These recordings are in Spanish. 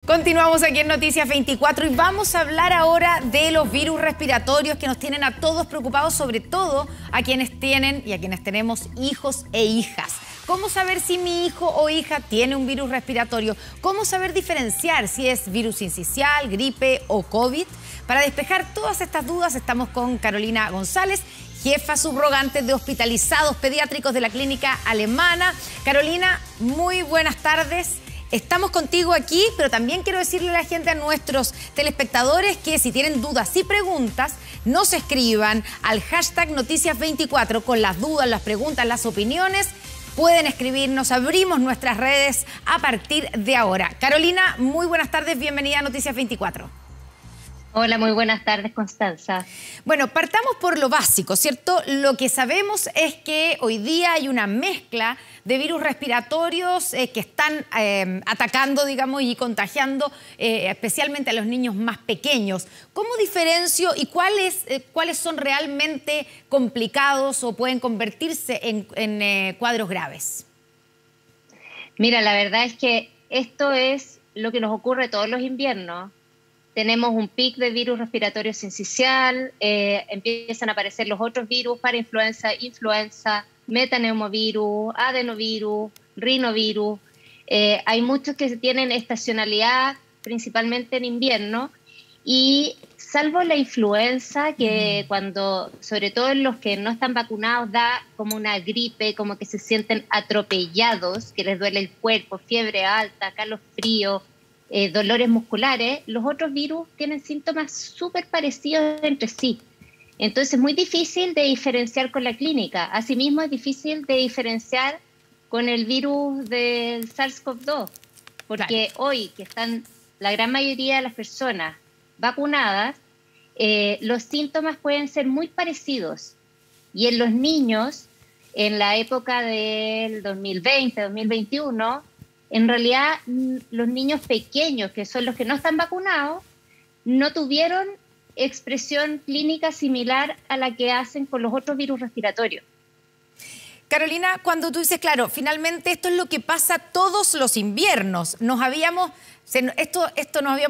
Continuamos aquí en Noticias 24 y vamos a hablar ahora de los virus respiratorios que nos tienen a todos preocupados, sobre todo a quienes tienen y a quienes tenemos hijos e hijas. ¿Cómo saber si mi hijo o hija tiene un virus respiratorio? ¿Cómo saber diferenciar si es virus sincicial, gripe o COVID? Para despejar todas estas dudas estamos con Carolina González, jefa subrogante de hospitalizados pediátricos de la clínica alemana. Carolina, muy buenas tardes. Estamos contigo aquí, pero también quiero decirle a la gente, a nuestros telespectadores, que si tienen dudas y preguntas, nos escriban al hashtag Noticias24 con las dudas, las preguntas, las opiniones. Pueden escribirnos, abrimos nuestras redes a partir de ahora. Carolina, muy buenas tardes, bienvenida a Noticias 24. Hola, muy buenas tardes, Constanza. Bueno, partamos por lo básico, ¿cierto? Lo que sabemos es que hoy día hay una mezcla de virus respiratorios que están atacando, digamos, y contagiando especialmente a los niños más pequeños. ¿Cómo diferencio y cuáles son realmente complicados o pueden convertirse en cuadros graves? Mira, la verdad es que esto es lo que nos ocurre todos los inviernos. Tenemos un pic de virus respiratorio sincicial, empiezan a aparecer los otros virus para influenza, metaneumovirus, adenovirus, rinovirus. Hay muchos que tienen estacionalidad, principalmente en invierno, y salvo la influenza, que cuando, sobre todo en los que no están vacunados, da como una gripe, como que se sienten atropellados, que les duele el cuerpo, fiebre alta, calofrío, dolores musculares, los otros virus tienen síntomas súper parecidos entre sí. Entonces es muy difícil de diferenciar con la clínica. Asimismo es difícil de diferenciar con el virus del SARS-CoV-2, porque hoy que están la gran mayoría de las personas vacunadas, los síntomas pueden ser muy parecidos. Y en los niños, en la época del 2020, 2021, en realidad, los niños pequeños, que son los que no están vacunados, no tuvieron expresión clínica similar a la que hacen con los otros virus respiratorios. Carolina, cuando tú dices, claro, finalmente esto es lo que pasa todos los inviernos. Nos habíamos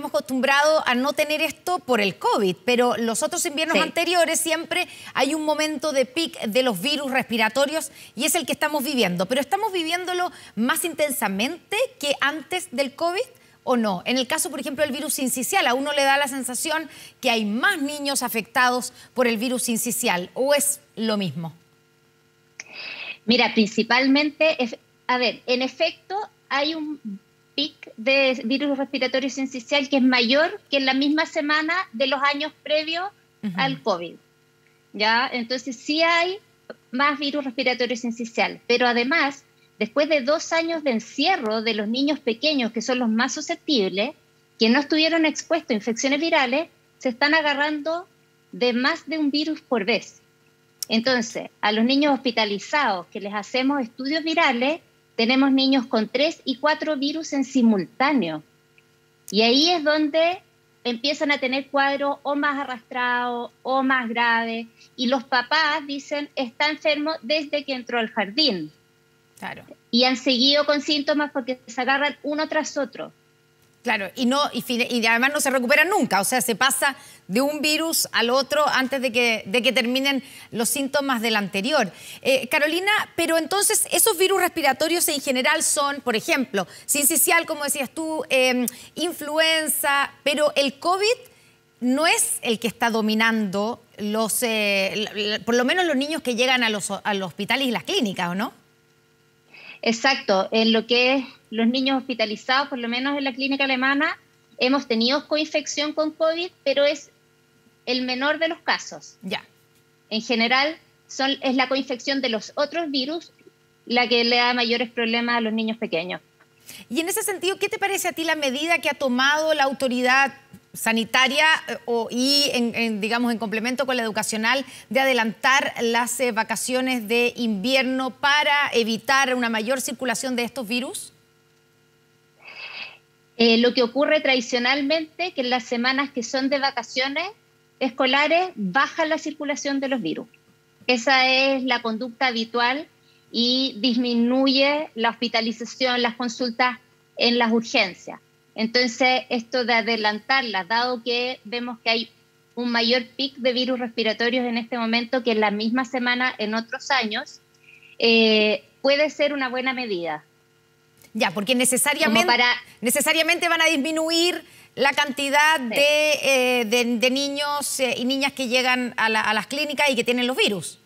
acostumbrado a no tener esto por el COVID, pero los otros inviernos anteriores siempre hay un momento de pic de los virus respiratorios y es el que estamos viviendo. Pero ¿estamos viviéndolo más intensamente que antes del COVID o no? En el caso, por ejemplo, del virus sincicial, a uno le da la sensación que hay más niños afectados por el virus sincicial, ¿o es lo mismo? Mira, principalmente, en efecto, hay un pic de virus respiratorio sincicial que es mayor que en la misma semana de los años previos al COVID. ¿Ya? Entonces sí hay más virus respiratorio sincicial, pero además, después de 2 años de encierro de los niños pequeños, que son los más susceptibles, que no estuvieron expuestos a infecciones virales, se están agarrando de más de un virus por vez. Entonces, a los niños hospitalizados que les hacemos estudios virales, tenemos niños con 3 y 4 virus en simultáneo. Y ahí es donde empiezan a tener cuadros o más arrastrados o más graves. Y los papás dicen, está enfermo desde que entró al jardín. Claro. Y han seguido con síntomas porque se agarran uno tras otro. Claro, y además no se recuperan nunca, o sea, se pasa de un virus al otro antes de que terminen los síntomas del anterior. Carolina, pero entonces esos virus respiratorios en general son, por ejemplo, sincicial, como decías tú, influenza, pero el COVID no es el que está dominando por lo menos los niños que llegan a los hospitales y las clínicas, ¿o no? Exacto, en lo que es los niños hospitalizados, por lo menos en la clínica alemana, hemos tenido coinfección con COVID, pero es el menor de los casos. Ya. En general, es la coinfección de los otros virus la que le da mayores problemas a los niños pequeños. Y en ese sentido, ¿qué te parece a ti la medida que ha tomado la autoridad sanitaria digamos, en complemento con la educacional, de adelantar las vacaciones de invierno para evitar una mayor circulación de estos virus? Lo que ocurre tradicionalmente, que en las semanas que son de vacaciones escolares, baja la circulación de los virus. Esa es la conducta habitual y disminuye la hospitalización, las consultas en las urgencias. Entonces, esto de adelantarlas, dado que vemos que hay un mayor pic de virus respiratorios en este momento que en la misma semana en otros años, puede ser una buena medida. Ya, porque necesariamente van a disminuir la cantidad de niños y niñas que llegan a las clínicas y que tienen los virus.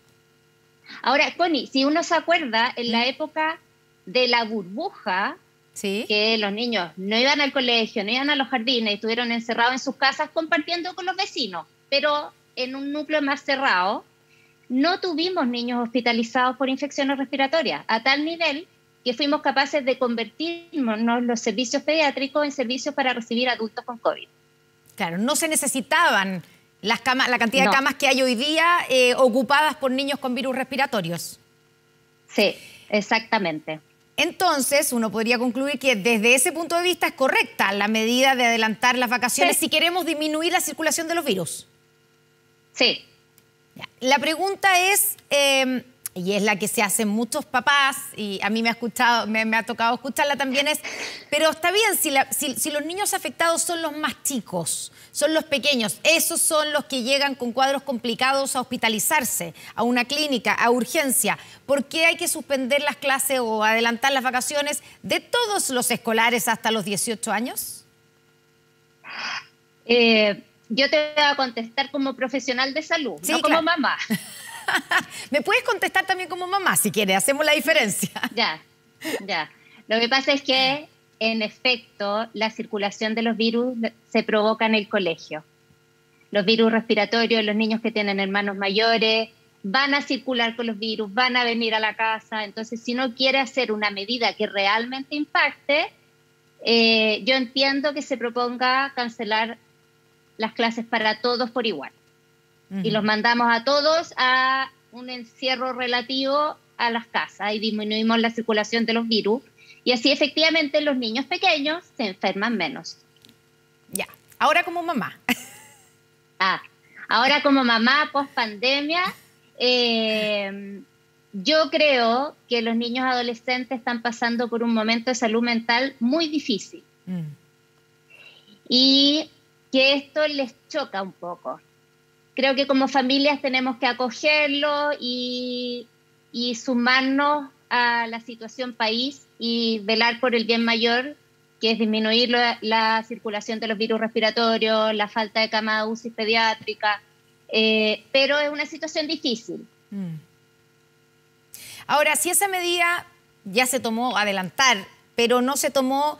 Ahora, Connie, si uno se acuerda, en la época de la burbuja, ¿sí?, que los niños no iban al colegio, no iban a los jardines, estuvieron encerrados en sus casas compartiendo con los vecinos, pero en un núcleo más cerrado, no tuvimos niños hospitalizados por infecciones respiratorias, a tal nivel que fuimos capaces de convertirnos los servicios pediátricos en servicios para recibir adultos con COVID. Claro, no se necesitaban la cantidad de camas que hay hoy día ocupadas por niños con virus respiratorios. Sí, exactamente. Entonces, uno podría concluir que desde ese punto de vista es correcta la medida de adelantar las vacaciones si queremos disminuir la circulación de los virus. Sí. La pregunta es, y es la que se hacen muchos papás, y a mí me ha tocado escucharla también, pero está bien, si los niños afectados son los más chicos, son los pequeños, esos son los que llegan con cuadros complicados a hospitalizarse, a una clínica, a urgencia, ¿por qué hay que suspender las clases o adelantar las vacaciones de todos los escolares hasta los 18 años? Yo te voy a contestar como profesional de salud, sí, no como mamá. Me puedes contestar también como mamá, si quieres, hacemos la diferencia. Ya. Lo que pasa es que, en efecto, la circulación de los virus se provoca en el colegio. Los virus respiratorios, los niños que tienen hermanos mayores, van a circular con los virus, van a venir a la casa. Entonces, si uno quiere hacer una medida que realmente impacte, yo entiendo que se proponga cancelar las clases para todos por igual. Y los mandamos a todos a un encierro relativo a las casas y disminuimos la circulación de los virus. Y así efectivamente los niños pequeños se enferman menos. Ya, ahora como mamá. Ahora como mamá post pandemia, yo creo que los niños adolescentes están pasando por un momento de salud mental muy difícil. Y que esto les choca un poco. Creo que como familias tenemos que acogerlo y sumarnos a la situación país y velar por el bien mayor, que es disminuir la circulación de los virus respiratorios, la falta de cama UCI pediátrica, pero es una situación difícil. Ahora, si esa medida ya se tomó, adelantar, pero no se tomó,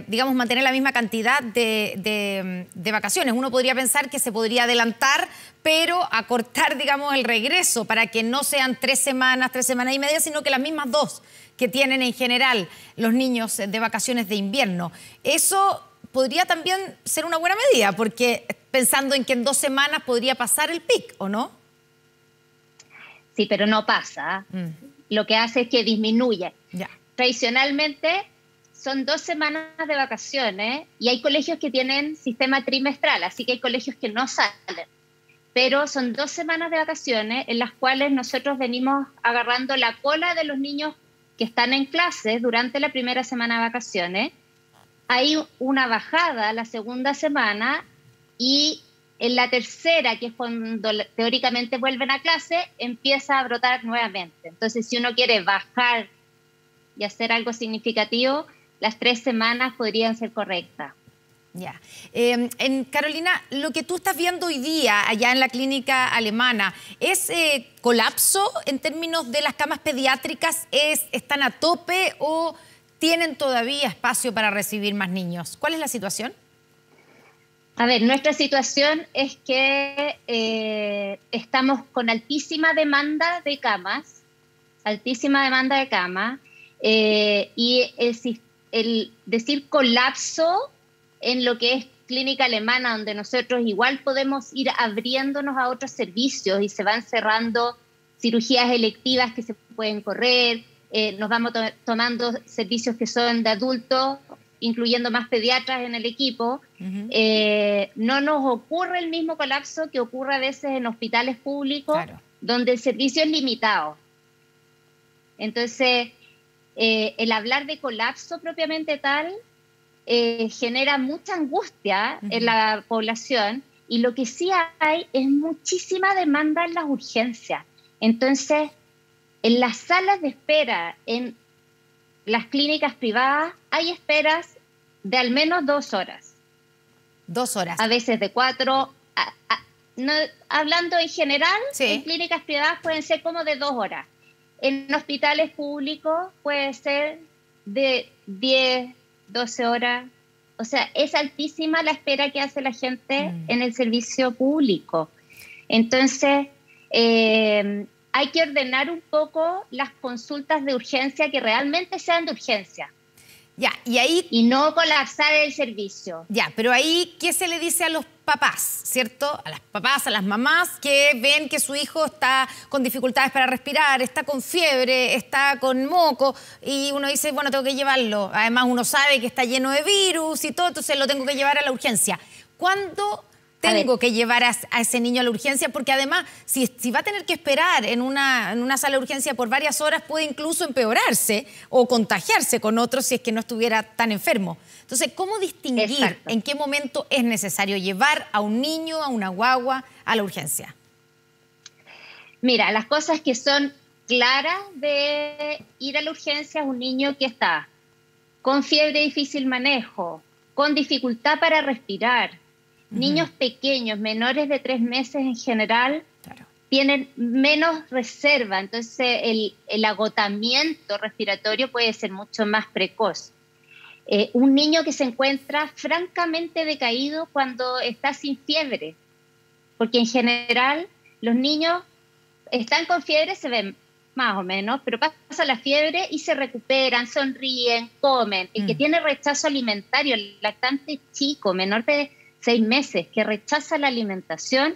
digamos, mantener la misma cantidad de vacaciones. Uno podría pensar que se podría adelantar, pero acortar, digamos, el regreso para que no sean 3 semanas y media, sino que las mismas 2 que tienen en general los niños de vacaciones de invierno. Eso podría también ser una buena medida, porque pensando en que en 2 semanas podría pasar el pic, ¿o no? Sí, pero no pasa. Lo que hace es que disminuye. Ya. Tradicionalmente son 2 semanas de vacaciones y hay colegios que tienen sistema trimestral, así que hay colegios que no salen. Pero son 2 semanas de vacaciones en las cuales nosotros venimos agarrando la cola de los niños que están en clases durante la primera semana de vacaciones. Hay una bajada la segunda semana y en la tercera, que es cuando teóricamente vuelven a clase, empieza a brotar nuevamente. Entonces, si uno quiere bajar y hacer algo significativo, las 3 semanas podrían ser correctas. Ya. Carolina, lo que tú estás viendo hoy día allá en la clínica alemana, ¿es colapso en términos de las camas pediátricas? ¿Están a tope o tienen todavía espacio para recibir más niños? ¿Cuál es la situación? A ver, nuestra situación es que estamos con altísima demanda de camas, y el decir colapso en lo que es clínica alemana, donde nosotros igual podemos ir abriéndonos a otros servicios y se van cerrando cirugías electivas que se pueden correr, nos vamos tomando servicios que son de adultos, incluyendo más pediatras en el equipo. No nos ocurre el mismo colapso que ocurre a veces en hospitales públicos, claro, donde el servicio es limitado. Entonces, el hablar de colapso propiamente tal genera mucha angustia en la población, y lo que sí hay es muchísima demanda en las urgencias. Entonces, en las salas de espera, en las clínicas privadas, hay esperas de al menos 2 horas. 2 horas. A veces de 4. No, hablando en general, sí, en clínicas privadas pueden ser como de 2 horas. En hospitales públicos puede ser de 10, 12 horas. O sea, es altísima la espera que hace la gente en el servicio público. Entonces, hay que ordenar un poco las consultas de urgencia que realmente sean de urgencia. Ya, y ahí... Y no colapsar el servicio. Ya, pero ahí, ¿qué se le dice a los papás, cierto? A las papás, a las mamás que ven que su hijo está con dificultades para respirar, está con fiebre, está con moco, y uno dice, bueno, tengo que llevarlo. Además, uno sabe que está lleno de virus y todo, entonces lo tengo que llevar a la urgencia. ¿Cuándo tengo que llevar a ese niño a la urgencia? Porque además, si va a tener que esperar en una sala de urgencia por varias horas, puede incluso empeorarse o contagiarse con otros si es que no estuviera tan enfermo. Entonces, ¿cómo distinguir en qué momento es necesario llevar a un niño, a una guagua, a la urgencia? Mira, las cosas que son claras de ir a la urgencia es un niño que está con fiebre de difícil manejo, con dificultad para respirar. Niños pequeños, menores de 3 meses en general, tienen menos reserva, entonces el agotamiento respiratorio puede ser mucho más precoz. Un niño que se encuentra francamente decaído cuando está sin fiebre, porque en general los niños están con fiebre, se ven más o menos, pero pasa la fiebre y se recuperan, sonríen, comen. El que tiene rechazo alimentario, el lactante chico, menor de 6 meses, que rechaza la alimentación,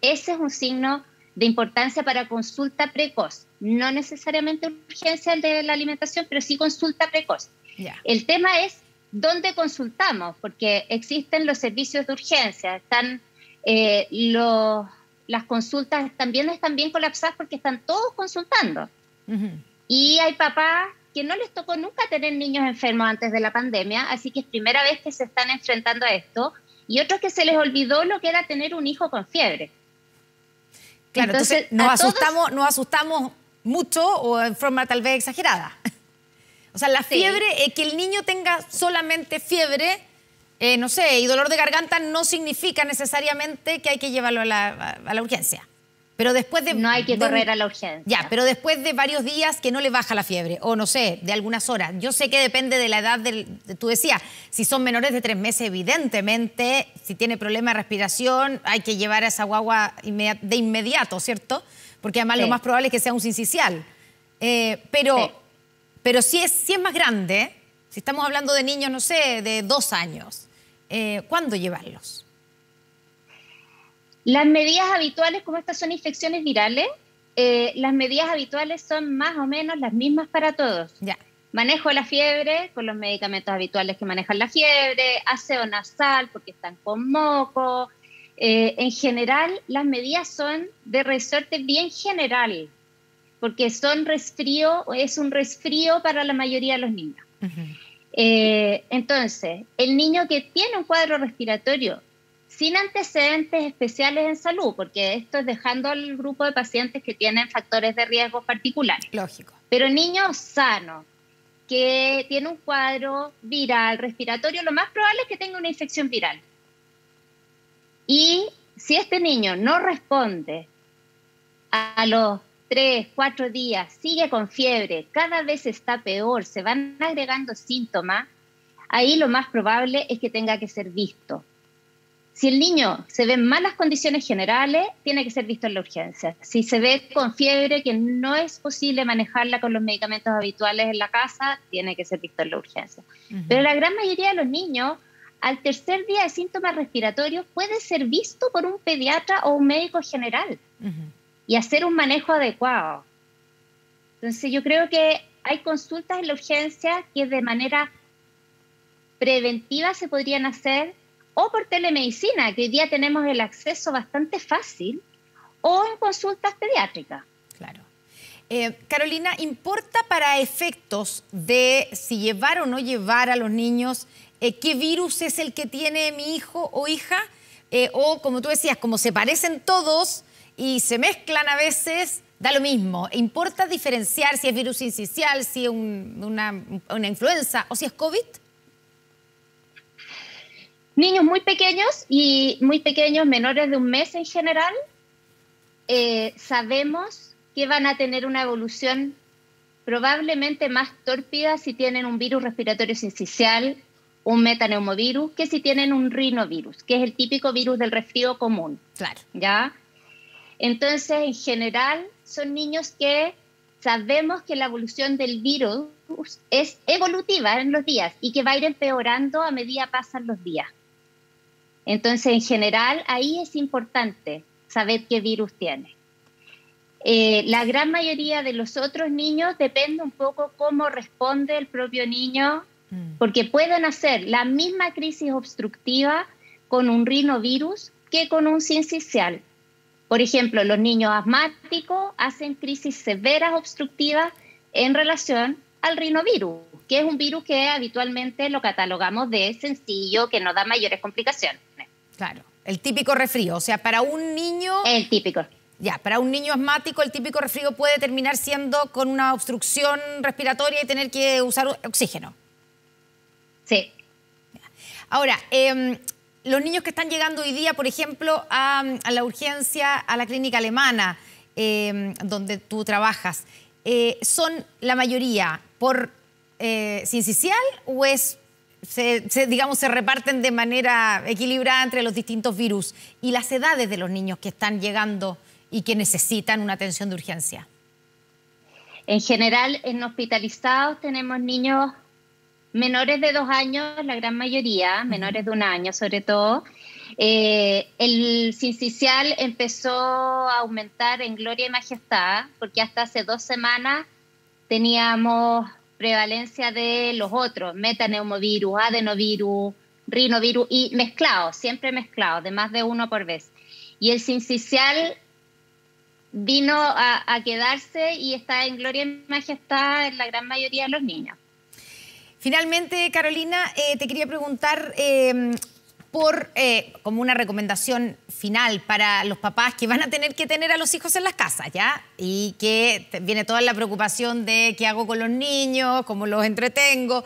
ese es un signo de importancia para consulta precoz. No necesariamente urgencia de la alimentación, pero sí consulta precoz. El tema es dónde consultamos, porque existen los servicios de urgencia, están las consultas también están bien colapsadas porque están todos consultando. Y hay papás que no les tocó nunca tener niños enfermos antes de la pandemia, así que es primera vez que se están enfrentando a esto, y otros que se les olvidó lo que era tener un hijo con fiebre. Claro, entonces nos asustamos mucho o en forma tal vez exagerada. O sea, la fiebre, que el niño tenga solamente fiebre, no sé, y dolor de garganta no significa necesariamente que hay que llevarlo a la urgencia. Pero después de... No hay que correr a la urgencia. Ya, pero después de varios días que no le baja la fiebre, o no sé, de algunas horas. Yo sé que depende de la edad, tú decías, si son menores de 3 meses, evidentemente, si tiene problema de respiración, hay que llevar a esa guagua de inmediato, ¿cierto? Porque además lo más probable es que sea un sincicial. Pero si es más grande, si estamos hablando de niños, no sé, de 2 años, ¿cuándo llevarlos? Las medidas habituales, como estas son infecciones virales, las medidas habituales son más o menos las mismas para todos. Manejo la fiebre con los medicamentos habituales que manejan la fiebre, aseo nasal porque están con moco. En general, las medidas son de resorte bien general, porque son es un resfrío para la mayoría de los niños. Entonces, el niño que tiene un cuadro respiratorio sin antecedentes especiales en salud, porque esto es dejando al grupo de pacientes que tienen factores de riesgo particulares. Lógico. Pero niño sano, que tiene un cuadro viral, respiratorio, lo más probable es que tenga una infección viral. Y si este niño no responde a los 3, 4 días, sigue con fiebre, cada vez está peor, se van agregando síntomas, ahí lo más probable es que tenga que ser visto. Si el niño se ve en malas condiciones generales, tiene que ser visto en la urgencia. Si se ve con fiebre que no es posible manejarla con los medicamentos habituales en la casa, tiene que ser visto en la urgencia. Pero la gran mayoría de los niños, al tercer día de síntomas respiratorios, puede ser visto por un pediatra o un médico general y hacer un manejo adecuado. Entonces yo creo que hay consultas en la urgencia que de manera preventiva se podrían hacer, o por telemedicina, que hoy día tenemos el acceso bastante fácil, o en consultas pediátricas. Claro. Carolina, ¿importa para efectos de si llevar o no llevar a los niños qué virus es el que tiene mi hijo o hija, o como tú decías, como se parecen todos y se mezclan a veces, da lo mismo. ¿Importa diferenciar si es virus sincicial, si es una influenza o si es COVID? Niños muy pequeños y muy pequeños, menores de un mes en general, sabemos que van a tener una evolución probablemente más tórpida si tienen un virus respiratorio sincicial, un metaneumovirus, que si tienen un rinovirus, que es el típico virus del resfrío común. Claro. ¿Ya? Entonces, en general, son niños que sabemos que la evolución del virus es evolutiva en los días y que va a ir empeorando a medida que pasan los días. Entonces, en general, ahí es importante saber qué virus tiene. La gran mayoría de los otros niños depende un poco cómo responde el propio niño, porque pueden hacer la misma crisis obstructiva con un rinovirus que con un sincicial. Por ejemplo, los niños asmáticos hacen crisis severas obstructivas en relación al rinovirus, que es un virus que habitualmente lo catalogamos de sencillo, que no da mayores complicaciones. Claro, el típico resfrío, o sea, para un niño... El típico. Ya, para un niño asmático el típico resfrío puede terminar siendo con una obstrucción respiratoria y tener que usar oxígeno. Sí. Ahora, los niños que están llegando hoy día, por ejemplo, a la urgencia, a la clínica alemana, donde tú trabajas, ¿son la mayoría por sincicial o digamos, se reparten de manera equilibrada entre los distintos virus? Y las edades de los niños que están llegando y que necesitan una atención de urgencia. En general, en hospitalizados tenemos niños menores de 2 años, la gran mayoría, menores de 1 año sobre todo. El sincicial empezó a aumentar en gloria y majestad, porque hasta hace 2 semanas teníamos prevalencia de los otros, metaneumovirus, adenovirus, rinovirus, y mezclados, siempre mezclados, de más de uno por vez. Y el sincicial vino a quedarse y está en gloria y majestad en la gran mayoría de los niños. Finalmente, Carolina, te quería preguntar como una recomendación final para los papás que van a tener que tener a los hijos en las casas, ¿ya? Y que viene toda la preocupación de qué hago con los niños, cómo los entretengo.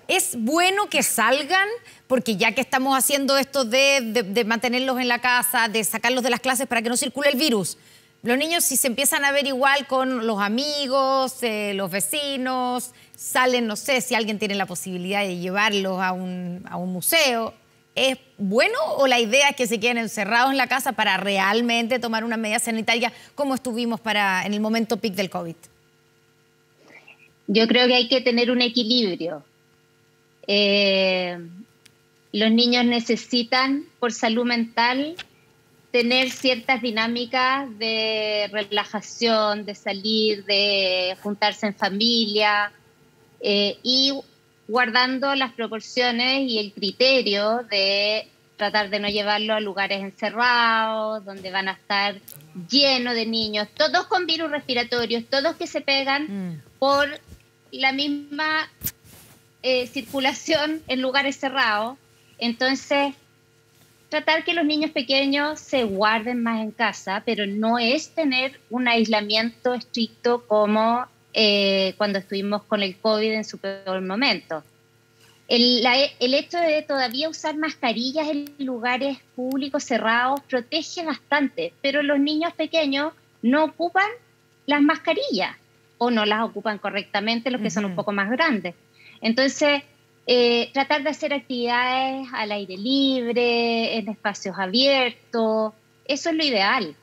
¿Es bueno que salgan? Porque ya que estamos haciendo esto de mantenerlos en la casa, de sacarlos de las clases para que no circule el virus, los niños, si se empiezan a ver igual con los amigos, los vecinos, salen, no sé, si alguien tiene la posibilidad de llevarlos a un museo, ¿es bueno o la idea es que se queden encerrados en la casa para realmente tomar una medida sanitaria como estuvimos en el momento peak del COVID? Yo creo que hay que tener un equilibrio. Los niños necesitan, por salud mental, tener ciertas dinámicas de relajación, de salir, de juntarse en familia, y guardando las proporciones y el criterio de tratar de no llevarlo a lugares encerrados, donde van a estar llenos de niños, todos con virus respiratorios, todos que se pegan por la misma circulación en lugares cerrados. Entonces, tratar que los niños pequeños se guarden más en casa, pero no es tener un aislamiento estricto como cuando estuvimos con el COVID en su peor momento. El hecho de todavía usar mascarillas en lugares públicos cerrados protege bastante, pero los niños pequeños no ocupan las mascarillas o no las ocupan correctamente los que son un poco más grandes. Entonces, tratar de hacer actividades al aire libre, en espacios abiertos, eso es lo ideal.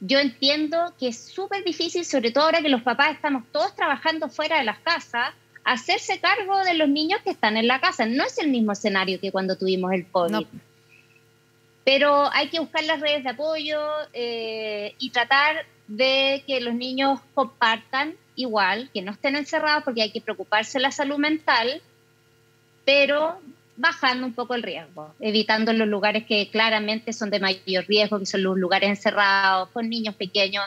Yo entiendo que es súper difícil, sobre todo ahora que los papás estamos todos trabajando fuera de las casas, hacerse cargo de los niños que están en la casa. No es el mismo escenario que cuando tuvimos el COVID. No. Pero hay que buscar las redes de apoyo y tratar de que los niños compartan igual, que no estén encerrados, porque hay que preocuparse de la salud mental, pero bajando un poco el riesgo, evitando los lugares que claramente son de mayor riesgo, que son los lugares encerrados, con niños pequeños,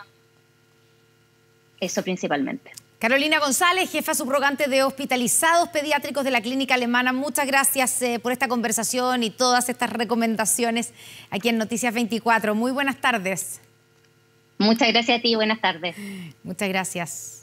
eso principalmente. Carolina González, jefa subrogante de hospitalizados pediátricos de la Clínica Alemana, muchas gracias por esta conversación y todas estas recomendaciones aquí en Noticias 24. Muy buenas tardes. Muchas gracias a ti, buenas tardes. Muchas gracias.